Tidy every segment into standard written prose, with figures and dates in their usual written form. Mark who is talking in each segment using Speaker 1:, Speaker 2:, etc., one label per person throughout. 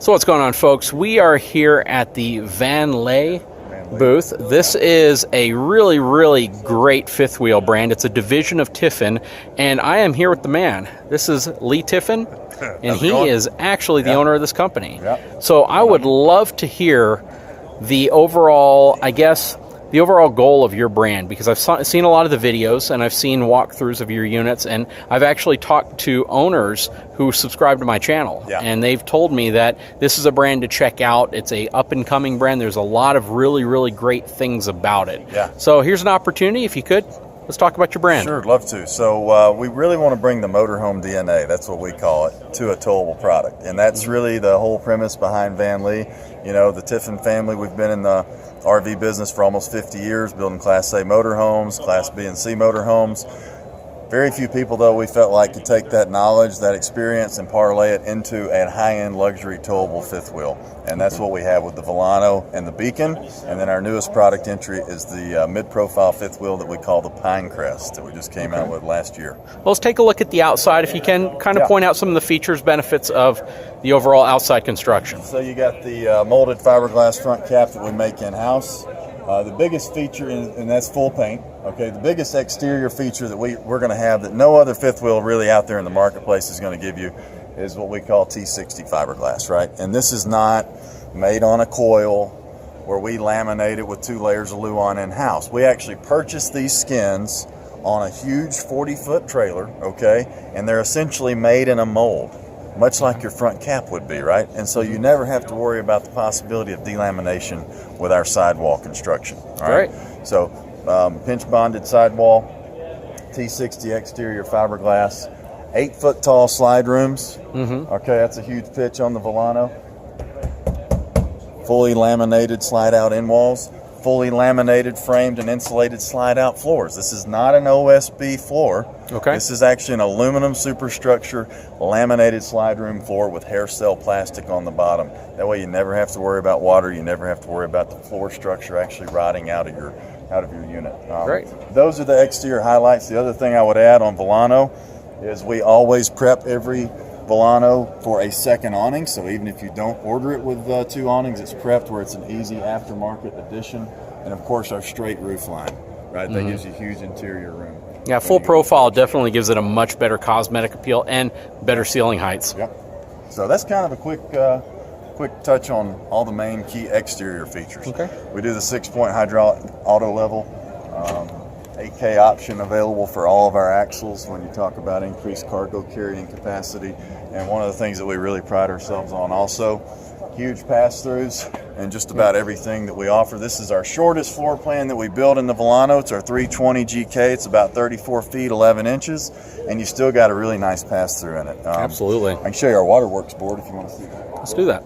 Speaker 1: So what's going on, folks? We are here at the VanLeigh booth. This is a really, really great fifth wheel brand. It's a division of Tiffin, and I am here with the man. This is Lee Tiffin, and he is actually the owner of this company. So I would love to hear the overall, the overall goal of your brand, because I've seen a lot of the videos and I've seen walkthroughs of your units, and I've actually talked to owners who subscribe to my channel, and they've told me that this is a brand to check out. It's a up-and-coming brand. There's a lot of really, really great things about it. So here's an opportunity, if you could. Let's talk about your brand.
Speaker 2: Sure, love to. So we really want to bring the motorhome DNA, that's what we call it, to a towable product. And that's really the whole premise behind VanLeigh. You know, the Tiffin family, we've been in the RV business for almost 50 years, building Class A motorhomes, Class B and C motorhomes. Very few people, though, we felt like could take that knowledge, that experience, and parlay it into a high-end luxury towable fifth wheel. And that's what we have with the Volano and the Beacon. And then our newest product entry is the mid-profile fifth wheel that we call the Pinecrest that we just came out with last year.
Speaker 1: Well, let's take a look at the outside, if you can, kind of point out some of the features, benefits of the overall outside construction.
Speaker 2: So you got the molded fiberglass front cap that we make in-house. The biggest feature, and that's full paint, okay, the biggest exterior feature that we're going to have that no other fifth wheel really out there in the marketplace is going to give you is what we call T60 fiberglass, right? And this is not made on a coil where we laminate it with 2 layers of Luan in-house. We actually purchase these skins on a huge 40-foot trailer, okay, and they're essentially made in a mold, much like your front cap would be, right? And so you never have to worry about the possibility of delamination with our sidewall construction. All right. So pinch bonded sidewall, T60 exterior fiberglass, 8-foot tall slide rooms. Okay, that's a huge pitch on the Volano. Fully laminated slide out end walls, fully laminated framed and insulated slide out floors. This is not an OSB floor. Okay. This is actually an aluminum superstructure laminated slide room floor with hair cell plastic on the bottom. That way you never have to worry about water. You never have to worry about the floor structure actually rotting out of your unit.
Speaker 1: Great.
Speaker 2: Those are the exterior highlights. The other thing I would add on Volano is we always prep every Volano for a second awning, so even if you don't order it with 2 awnings, it's prepped where it's an easy aftermarket addition. And of course our straight roof line, right? That gives you huge interior room.
Speaker 1: Yeah, full profile definitely gives it a much better cosmetic appeal and better ceiling heights.
Speaker 2: So that's kind of a quick touch on all the main key exterior features. We do the 6-point hydraulic auto level, 8K option available for all of our axles when you talk about increased cargo carrying capacity. And one of the things that we really pride ourselves on also, huge pass-throughs and just about everything that we offer. This is our shortest floor plan that we build in the Volano. It's our 320 GK. It's about 34 feet, 11 inches, and you still got a really nice pass-through in it.
Speaker 1: Absolutely.
Speaker 2: I can show you our waterworks board if you want to see that.
Speaker 1: Let's do that.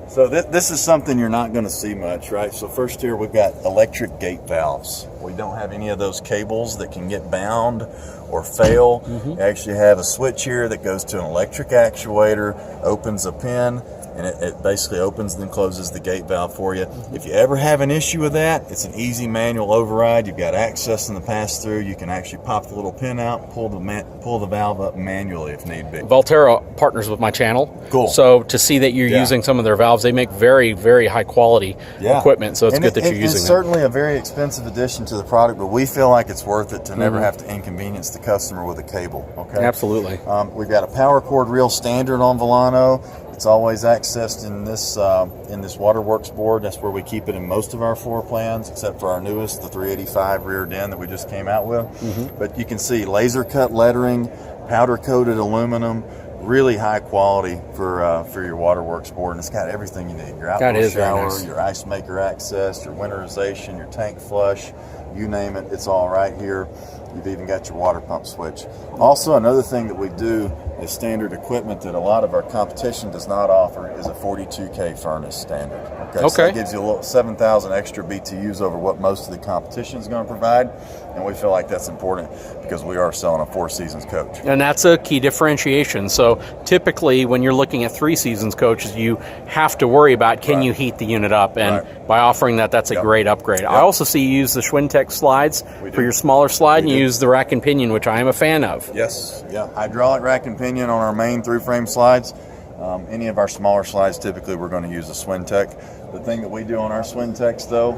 Speaker 2: So this is something you're not going to see much, right? So first here we've got electric gate valves. We don't have any of those cables that can get bound or fail. You actually have a switch here that goes to an electric actuator, opens a pin, and it basically opens and then closes the gate valve for you. If you ever have an issue with that, it's an easy manual override. You've got access in the pass-through. You can actually pop the little pin out, pull the valve up manually if need be.
Speaker 1: Valterra partners with my channel.
Speaker 2: Cool.
Speaker 1: So to see that you're using some of their valves, they make very, very high quality equipment, so it's good that you're using them.
Speaker 2: It's certainly a very expensive addition to the product, but we feel like it's worth it to never have to inconvenience the customer with a cable. Okay.
Speaker 1: Absolutely.
Speaker 2: We've got a power cord reel standard on Volano. It's always accessed in this waterworks board. That's where we keep it in most of our floor plans, except for our newest, the 385 rear den that we just came out with. But you can see laser cut lettering, powder coated aluminum, really high quality for your waterworks board, and it's got everything you need. Your outdoor shower, your ice maker access, your winterization, your tank flush, you name it, it's all right here. You've even got your water pump switch. Also, another thing that we do is standard equipment that a lot of our competition does not offer is a 42K furnace standard. Okay. So that gives you a little 7,000 extra BTUs over what most of the competition is going to provide, and we feel like that's important because we are selling a 4 seasons coach.
Speaker 1: And that's a key differentiation. So typically when you're looking at 3 seasons coaches, you have to worry about can you heat the unit up, and by offering that, that's a great upgrade. I also see you use the Schwintek slides for your smaller slide, and you use the rack and pinion, which I am a fan of.
Speaker 2: Yes, hydraulic rack and pinion on our main through frame slides. Any of our smaller slides, typically we're going to use a Swintech. The thing that we do on our Swintechs, though,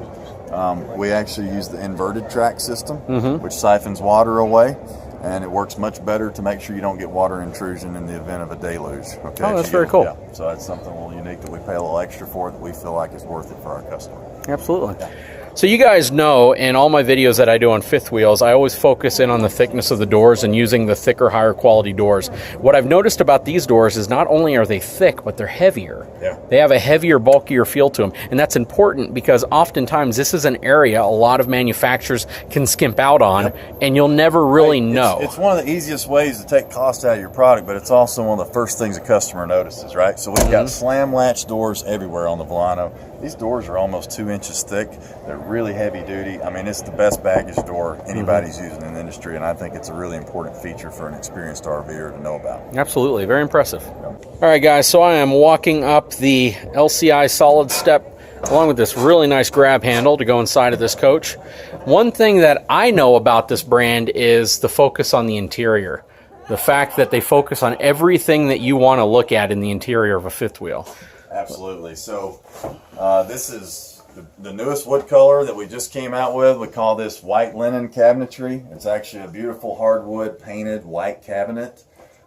Speaker 2: we actually use the inverted track system, which siphons water away, and it works much better to make sure you don't get water intrusion in the event of a deluge. Okay,
Speaker 1: oh, that's very cool.
Speaker 2: Yeah, so that's something a little unique that we pay a little extra for that we feel like is worth it for our customer.
Speaker 1: Absolutely. Yeah. So you guys know in all my videos that I do on fifth wheels, I always focus in on the thickness of the doors and using the thicker, higher quality doors. What I've noticed about these doors is not only are they thick, but they're heavier.
Speaker 2: Yeah.
Speaker 1: They have a heavier, bulkier feel to them. And that's important because oftentimes this is an area a lot of manufacturers can skimp out on, and you'll never really know.
Speaker 2: It's one of the easiest ways to take cost out of your product, but it's also one of the first things a customer notices, right? So we've got slam latch doors everywhere on the Volano. These doors are almost 2 inches thick. They're really heavy duty. I mean, it's the best baggage door anybody's using in the industry, and I think it's a really important feature for an experienced RVer to know about.
Speaker 1: Absolutely. Very impressive. All right, guys, so I am walking up the LCI solid step along with this really nice grab handle to go inside of this coach. One thing that I know about this brand is the focus on the interior. The fact that they focus on everything that you want to look at in the interior of a fifth wheel.
Speaker 2: Absolutely. So this is the newest wood color that we just came out with. We call this white linen cabinetry. It's actually a beautiful hardwood painted white cabinet.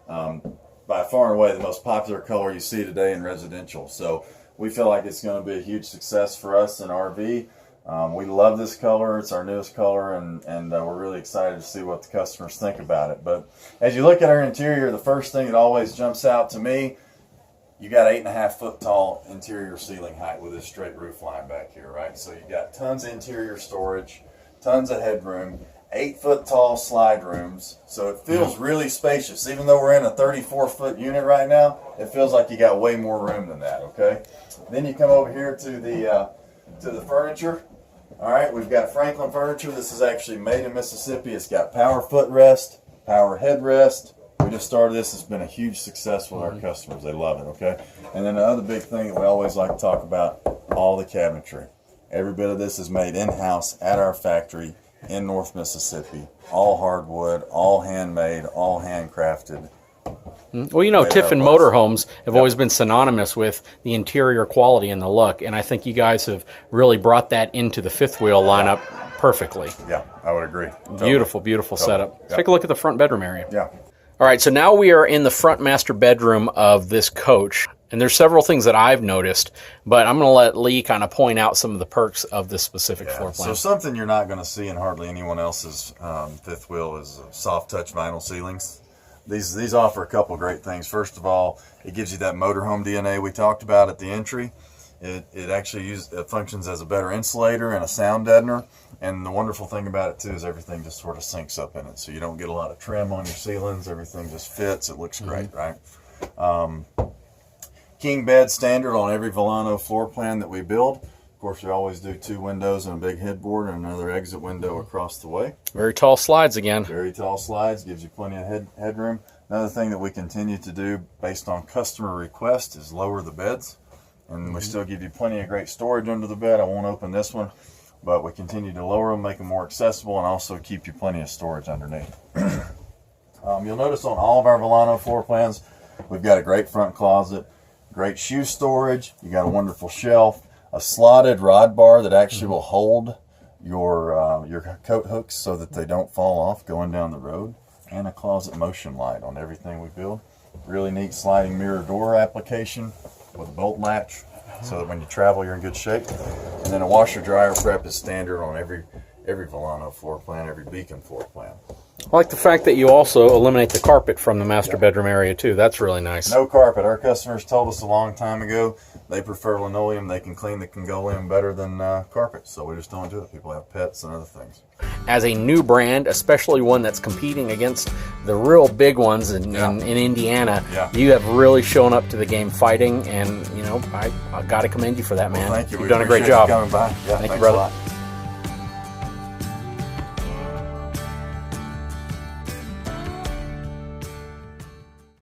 Speaker 2: By far and away the most popular color you see today in residential. So we feel like it's going to be a huge success for us in RV. We love this color. It's our newest color, and we're really excited to see what the customers think about it. But as you look at our interior, the first thing that always jumps out to me, you got 8.5 foot tall interior ceiling height with this straight roof line back here, right? So you got tons of interior storage, tons of headroom, 8 foot tall slide rooms. So it feels really spacious. Even though we're in a 34 foot unit right now, it feels like you got way more room than that, okay? Then you come over here to the furniture. All right, we've got Franklin furniture. This is actually made in Mississippi. It's got power footrest, power headrest. We just started this. It's been a huge success with our customers. They love it, okay? And then the other big thing that we always like to talk about, all the cabinetry. Every bit of this is made in-house at our factory in North Mississippi. All hardwood, all handmade, all handcrafted.
Speaker 1: Well, you know, Tiffin motorhomes have always been synonymous with the interior quality and the look, and I think you guys have really brought that into the fifth wheel lineup perfectly.
Speaker 2: Yeah, I would agree.
Speaker 1: Beautiful, beautiful setup. Let's take a look at the front bedroom area.
Speaker 2: Yeah.
Speaker 1: All right, so now we are in the front master bedroom of this coach, and there's several things that I've noticed, but I'm going to let Lee kind of point out some of the perks of this specific floor plan.
Speaker 2: So something you're not going to see in hardly anyone else's fifth wheel is soft touch vinyl ceilings. These offer a couple great things. First of all, it gives you that motorhome DNA we talked about at the entry. It actually functions as a better insulator and a sound deadener. And the wonderful thing about it too is everything just sort of sinks up in it. So you don't get a lot of trim on your ceilings. Everything just fits. It looks great, right? King bed standard on every Volano floor plan that we build. Of course, we always do 2 windows and a big headboard and another exit window across the way.
Speaker 1: Very tall slides again.
Speaker 2: Very tall slides, gives you plenty of headroom. Another thing that we continue to do based on customer request is lower the beds. And we still give you plenty of great storage under the bed. I won't open this one, but we continue to lower them, make them more accessible, and also keep you plenty of storage underneath. You'll notice on all of our Volano floor plans, we've got a great front closet, great shoe storage. You got a wonderful shelf, a slotted rod bar that actually will hold your coat hooks so that they don't fall off going down the road, and a closet motion light on everything we build. Really neat sliding mirror door application with a bolt latch so that when you travel you're in good shape. And then a washer dryer prep is standard on every Volano floor plan, every Beacon floor plan.
Speaker 1: I like the fact that you also eliminate the carpet from the master bedroom area too. That's really nice.
Speaker 2: No carpet. Our customers told us a long time ago they prefer linoleum. They can clean the Congoleum better than carpet, so we just don't do it. People have pets and other things.
Speaker 1: As a new brand, especially one that's competing against the real big ones in Indiana, you have really shown up to the game fighting, and you know I got to commend you for that, man.
Speaker 2: Well, thank you.
Speaker 1: You've done a great job.
Speaker 2: Coming by.
Speaker 1: Thank you, brother.